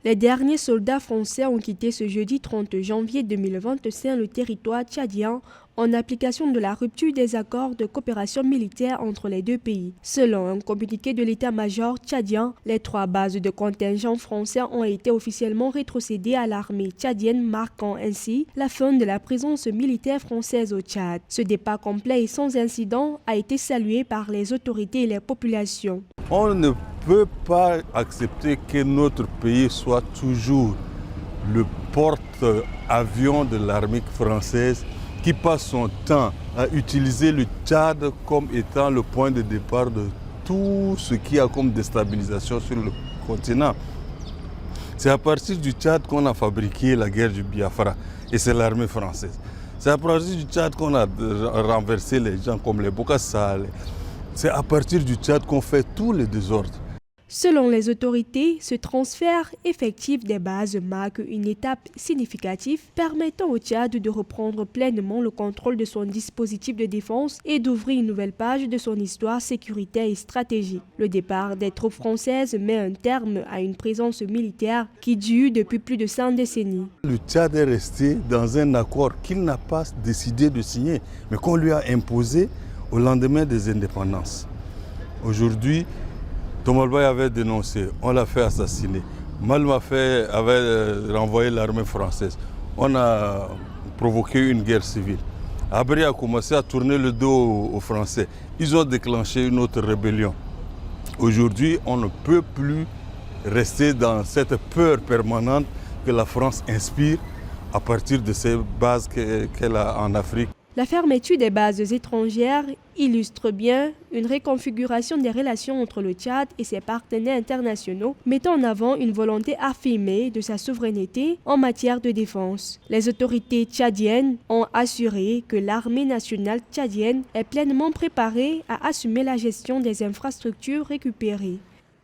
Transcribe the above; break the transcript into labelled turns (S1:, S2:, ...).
S1: Les derniers soldats français ont quitté ce jeudi 30 janvier 2025 le territoire tchadien en application de la rupture des accords de coopération militaire entre les deux pays. Selon un communiqué de l'état-major tchadien, les 3 bases de contingents français ont été officiellement rétrocédées à l'armée tchadienne, marquant ainsi la fin de la présence militaire française au Tchad. Ce départ complet et sans incident a été salué par les autorités et les populations.
S2: On ne peut pas accepter que notre pays soit toujours le porte-avions de l'armée française qui passe son temps à utiliser le Tchad comme étant le point de départ de tout ce qui a comme déstabilisation sur le continent. C'est à partir du Tchad qu'on a fabriqué la guerre du Biafra et c'est l'armée française. C'est à partir du Tchad qu'on a renversé les gens comme les Bokassa. C'est à partir du Tchad qu'on fait tous les désordres.
S1: Selon les autorités, ce transfert effectif des bases marque une étape significative permettant au Tchad de reprendre pleinement le contrôle de son dispositif de défense et d'ouvrir une nouvelle page de son histoire sécuritaire et stratégique. Le départ des troupes françaises met un terme à une présence militaire qui dure depuis plus de 100 décennies.
S2: Le Tchad est resté dans un accord qu'il n'a pas décidé de signer, mais qu'on lui a imposé au lendemain des indépendances. Aujourd'hui, Tomalbaye avait dénoncé, on l'a fait assassiner. Malmafé avait renvoyé l'armée française. On a provoqué une guerre civile. Abri a commencé à tourner le dos aux Français. Ils ont déclenché une autre rébellion. Aujourd'hui, on ne peut plus rester dans cette peur permanente que la France inspire à partir de ces bases qu'elle a en Afrique.
S1: La fermeture des bases étrangères illustre bien une reconfiguration des relations entre le Tchad et ses partenaires internationaux, mettant en avant une volonté affirmée de sa souveraineté en matière de défense. Les autorités tchadiennes ont assuré que l'armée nationale tchadienne est pleinement préparée à assumer la gestion des infrastructures récupérées.